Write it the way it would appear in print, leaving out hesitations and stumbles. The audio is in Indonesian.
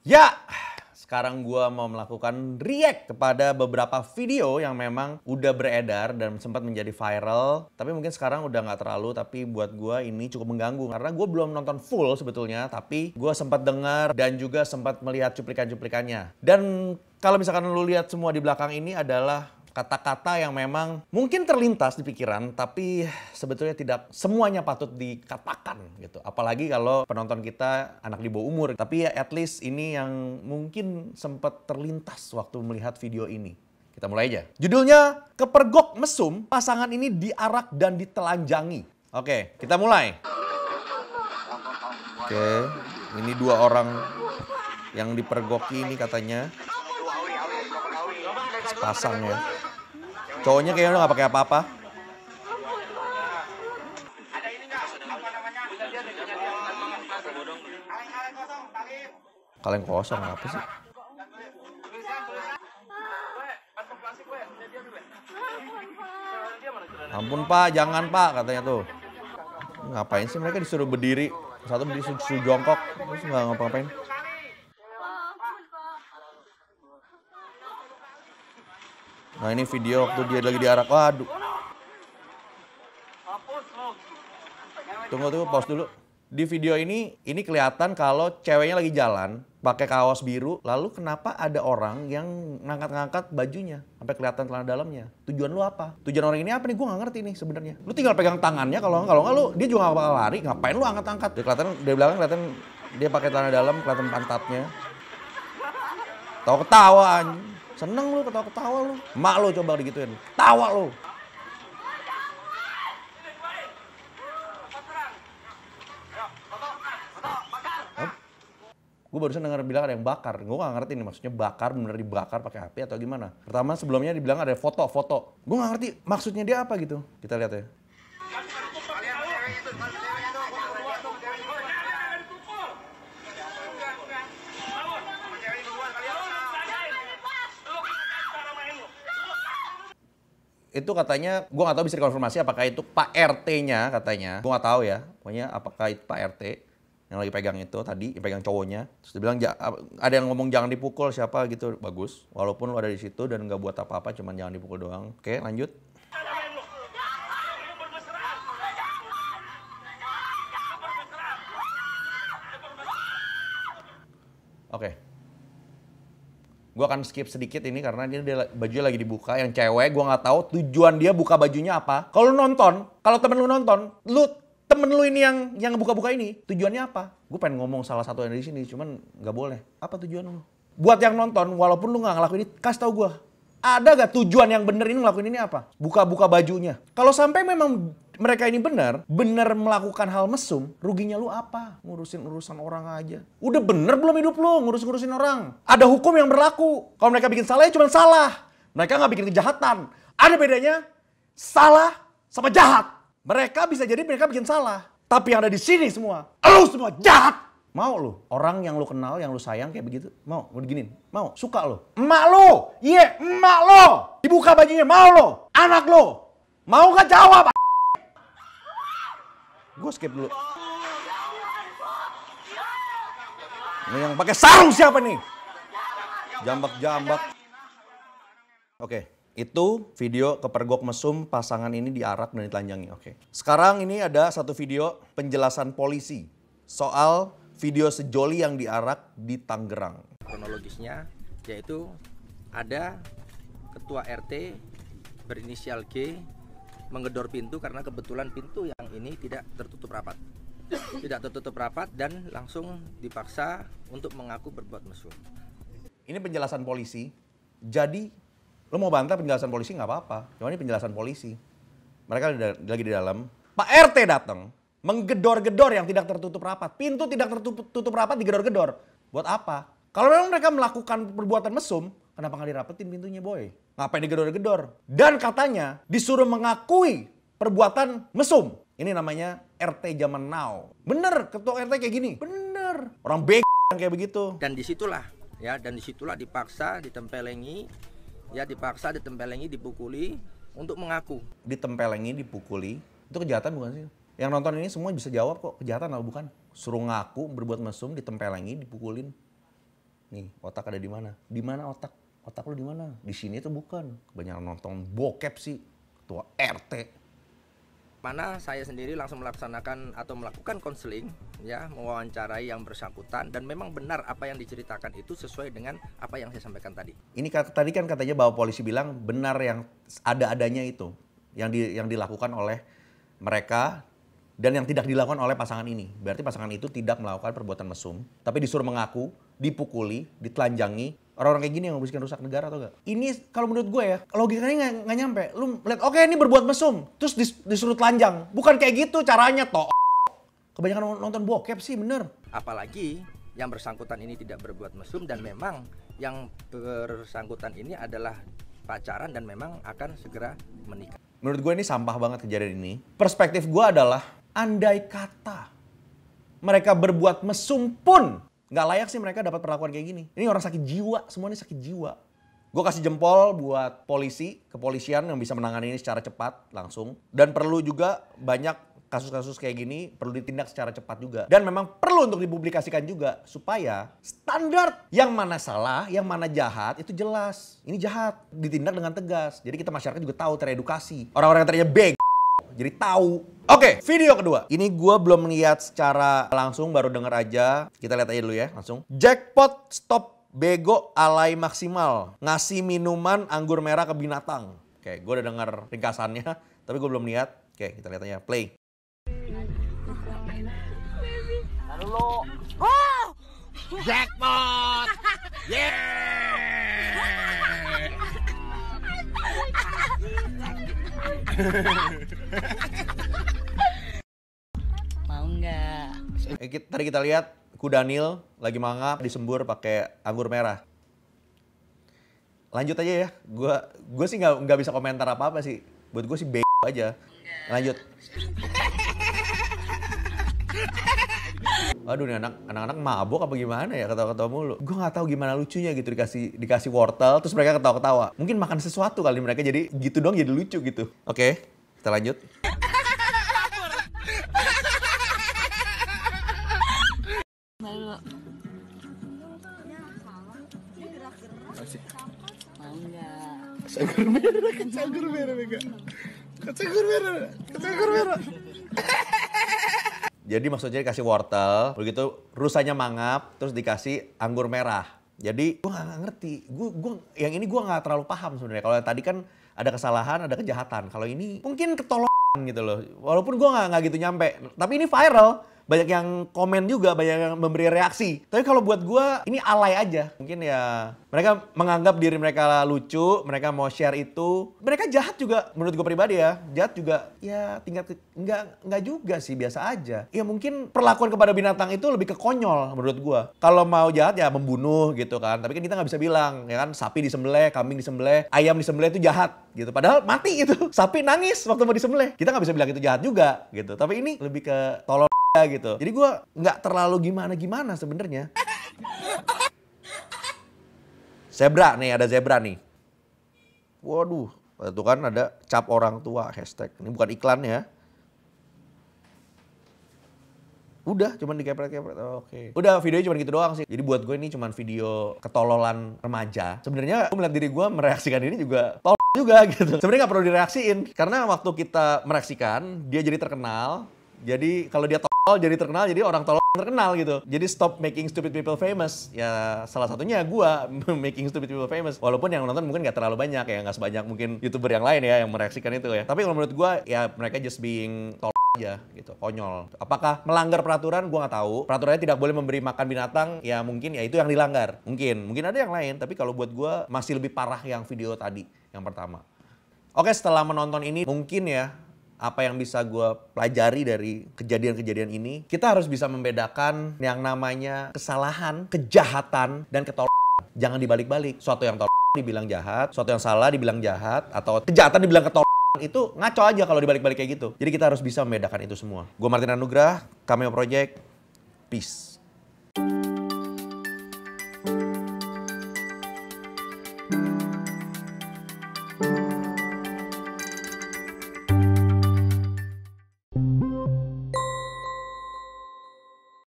Ya, sekarang gua mau melakukan react kepada beberapa video yang memang udah beredar dan sempat menjadi viral. Tapi mungkin sekarang udah nggak terlalu, tapi buat gua ini cukup mengganggu. Karena gua belum nonton full sebetulnya, tapi gua sempat dengar dan juga sempat melihat cuplikan-cuplikannya. Dan kalau misalkan lu lihat semua di belakang ini adalah kata-kata yang memang mungkin terlintas di pikiran, tapi sebetulnya tidak semuanya patut dikatakan gitu. Apalagi kalau penonton kita anak di bawah umur. Tapi ya at least ini yang mungkin sempat terlintas waktu melihat video ini. Kita mulai aja. Judulnya, kepergok mesum, pasangan ini diarak dan ditelanjangi. Oke, kita mulai. Oke, ini dua orang yang dipergoki ini katanya. Sepasang ya. Cowoknya kayaknya udah gak pakai apa-apa. Kaleng kosong apa sih? Ampun pak, jangan pak katanya tuh. Ngapain sih mereka disuruh berdiri? Satu disuruh jongkok, terus nggak ngapa-ngapain. Nah ini video waktu dia lagi diarak. Waduh. Tunggu, pause dulu. Di video ini kelihatan kalau ceweknya lagi jalan, pakai kaos biru. Lalu kenapa ada orang yang ngangkat-ngangkat bajunya sampai kelihatan celana dalamnya? Tujuan lu apa? Tujuan orang ini apa nih? Gue nggak ngerti nih sebenarnya. Lu tinggal pegang tangannya, kalau nggak lu dia juga nggak bakal lari. Ngapain lu angkat-angkat? Dia kelihatan dari belakang kelihatan dia pakai celana dalam, kelihatan pantatnya. Tahu ketawa anjing. Seneng lu ketawa-ketawa lu. Emak lu coba digituin. Tawa lu. Gue barusan denger bilang ada yang bakar. Gue gak ngerti nih maksudnya bakar bener dibakar pakai api atau gimana. Pertama sebelumnya dibilang ada foto-foto. Gue gak ngerti maksudnya dia apa gitu. Kita lihat ya. Itu katanya, gue gak tahu bisa dikonfirmasi apakah itu Pak RT-nya katanya. Gue gak tahu ya, pokoknya apakah itu Pak RT yang lagi pegang itu tadi, yang pegang cowoknya. Terus dia bilang, ada yang ngomong jangan dipukul siapa gitu, bagus. Walaupun lu ada di situ dan gak buat apa-apa, cuman jangan dipukul doang. Oke, lanjut. Oke. Gue akan skip sedikit ini karena dia bajunya lagi dibuka. Yang cewek gue nggak tahu tujuan dia buka bajunya apa. Kalau nonton, kalau temen lu nonton, temen lu ini yang buka-buka ini tujuannya apa? Gue pengen ngomong salah satu yang di sini, cuman nggak boleh. Apa tujuan lu? Buat yang nonton, walaupun lu nggak ngelakuin ini, kasih tau gue. Ada gak tujuan yang bener ini ngelakuin ini apa? Buka-buka bajunya. Kalau sampai memang mereka ini benar melakukan hal mesum, ruginya lu apa? Ngurusin urusan orang aja. Udah bener belum hidup lu ngurusin orang? Ada hukum yang berlaku. Kalau mereka bikin salah ya cuma salah. Mereka nggak bikin kejahatan. Ada bedanya salah sama jahat. Mereka bisa jadi mereka bikin salah. Tapi yang ada di sini semua, lu semua jahat. Mau lu? Orang yang lu kenal, yang lu sayang kayak begitu? Mau diginin? Mau? Suka lu? Emak lu? Iya, emak lu! Dibuka bajunya, mau lu? Anak lu? Mau gak jawab? Gue skip dulu. Ini yang pakai sarung siapa nih? Jambak-jambak. Oke, itu video kepergok mesum pasangan ini diarak dan ditelanjangi. Oke. Sekarang ini ada satu video penjelasan polisi soal video sejoli yang diarak di Tangerang. Kronologisnya yaitu ada ketua RT berinisial G menggedor pintu karena kebetulan pintu yang ini tidak tertutup rapat. Tidak tertutup rapat dan langsung dipaksa untuk mengaku berbuat mesum. Ini penjelasan polisi. Jadi lo mau bantah penjelasan polisi nggak apa-apa. Cuma ini penjelasan polisi. Mereka lagi di dalam. Pak RT datang. Menggedor-gedor yang tidak tertutup rapat. Pintu tidak tertutup rapat digedor-gedor. Buat apa? Kalau memang mereka melakukan perbuatan mesum, kenapa nggak dirapetin pintunya boy? Ngapain digedor-gedor? Dan katanya disuruh mengakui perbuatan mesum. Ini namanya RT zaman now. Bener ketua RT kayak gini? Bener. Orang bego yang kayak begitu. Dan disitulah dipaksa, ditempelengi, dipukuli untuk mengaku. Ditempelengi, dipukuli, itu kejahatan bukan sih? Yang nonton ini semua bisa jawab kok, kejahatan atau bukan. Suruh ngaku, berbuat mesum, ditempelengi, dipukulin. Nih, otak ada di mana? Di mana otak? Otak lu di mana? Di sini tuh bukan. Kebanyakan nonton bokep sih. Ketua RT. Mana saya sendiri langsung melaksanakan atau melakukan konseling, ya, mewawancarai yang bersangkutan, dan memang benar apa yang diceritakan itu sesuai dengan apa yang saya sampaikan tadi. Ini tadi kan katanya bahwa polisi bilang benar yang ada-adanya itu. Yang dilakukan oleh mereka dan yang tidak dilakukan oleh pasangan ini. Berarti pasangan itu tidak melakukan perbuatan mesum, tapi disuruh mengaku, dipukuli, ditelanjangi. Orang-orang kayak gini yang membuat rusak negara atau enggak? Ini kalau menurut gue ya, logikanya nggak nyampe. Lu lihat, oke ini berbuat mesum, terus disuruh telanjang. Bukan kayak gitu caranya toh. Kebanyakan nonton bokep sih, bener. Apalagi yang bersangkutan ini tidak berbuat mesum dan memang yang bersangkutan ini adalah pacaran dan memang akan segera menikah. Menurut gue ini sampah banget kejadian ini. Perspektif gue adalah, andai kata mereka berbuat mesum pun nggak layak sih mereka dapat perlakuan kayak gini. Ini orang sakit jiwa, semuanya sakit jiwa. Gue kasih jempol buat polisi, kepolisian yang bisa menangani ini secara cepat, langsung. Dan perlu juga banyak kasus-kasus kayak gini perlu ditindak secara cepat juga. Dan memang perlu untuk dipublikasikan juga supaya standar yang mana salah, yang mana jahat itu jelas. Ini jahat, ditindak dengan tegas. Jadi kita masyarakat juga tahu, teredukasi. Orang-orang yang tadinya beg, jadi tahu. Oke, video kedua. Ini gue belum lihat secara langsung, baru denger aja. Kita lihat aja dulu ya, langsung. Jackpot stop bego alay maksimal. Ngasih minuman anggur merah ke binatang. Oke, gue udah denger ringkasannya, tapi gue belum lihat. Oke, kita lihat aja. Play. Halo. Oh! Jackpot! Yeah! Mau nggak? Tadi kita lihat Kudanil lagi mangap disembur pakai anggur merah. Lanjut aja ya. Gue sih nggak bisa komentar apa-apa sih. Buat gue sih bego aja. Lanjut. Aduh, nih anak-anak mabok apa gimana ya, ketawa-ketawa mulu. Gue nggak tahu gimana lucunya gitu, dikasih wortel terus mereka ketawa-ketawa. Mungkin makan sesuatu kali mereka, jadi gitu dong, jadi lucu gitu. Oke, kita lanjut. Mau nggak? Kacanggur merah. Jadi maksudnya dikasih wortel, begitu rusanya mangap, terus dikasih anggur merah. Jadi gue nggak ngerti, yang ini gue nggak terlalu paham sebenarnya. Kalau tadi kan ada kesalahan, ada kejahatan. Kalau ini mungkin ketololan gitu loh. Walaupun gue nggak gitu nyampe, tapi ini viral. Banyak yang komen juga, banyak yang memberi reaksi. Tapi kalau buat gue, ini alay aja. Mungkin ya, mereka menganggap diri mereka lucu, mereka mau share itu. Mereka jahat juga, menurut gue pribadi ya. Jahat juga, ya tingkat, enggak juga sih, biasa aja. Ya mungkin perlakuan kepada binatang itu lebih ke konyol menurut gue. Kalau mau jahat ya membunuh gitu kan. Tapi kan kita nggak bisa bilang, ya kan, sapi disembelih, kambing disembelih, ayam disembelih itu jahat gitu. Padahal mati gitu. Sapi nangis waktu mau disembelih. Kita nggak bisa bilang itu jahat juga gitu. Tapi ini lebih ke tolol gitu. Jadi gue nggak terlalu gimana sebenarnya. Zebra nih, ada zebra nih. Waduh, itu kan ada cap orang tua hashtag. Ini bukan iklan ya. Udah, cuman dikepret-kepret. Oke. Udah, videonya cuma gitu doang sih. Jadi buat gue ini cuma video ketololan remaja. Sebenarnya gue melihat diri gue mereaksikan ini juga tolol juga gitu. Sebenarnya nggak perlu direaksiin. Karena waktu kita mereaksikan, dia jadi terkenal. Jadi kalau dia tolol jadi terkenal, jadi orang tolol terkenal gitu. Jadi stop making stupid people famous. Ya salah satunya gua making stupid people famous. Walaupun yang nonton mungkin gak terlalu banyak ya, gak sebanyak mungkin YouTuber yang lain ya yang mereaksikan itu ya. Tapi kalau menurut gua ya mereka just being tolol aja gitu, konyol. Apakah melanggar peraturan? Gua nggak tahu. Peraturannya tidak boleh memberi makan binatang, ya mungkin ya itu yang dilanggar. Mungkin ada yang lain, tapi kalau buat gua masih lebih parah yang video tadi, yang pertama. Oke, setelah menonton ini mungkin ya apa yang bisa gue pelajari dari kejadian-kejadian ini, kita harus bisa membedakan yang namanya kesalahan, kejahatan, dan ketololan. Jangan dibalik-balik. Suatu yang tololan dibilang jahat, suatu yang salah dibilang jahat, atau kejahatan dibilang ketololan, itu ngaco aja kalau dibalik-balik kayak gitu. Jadi kita harus bisa membedakan itu semua. Gue Martin Anugrah, Cameo Project, peace.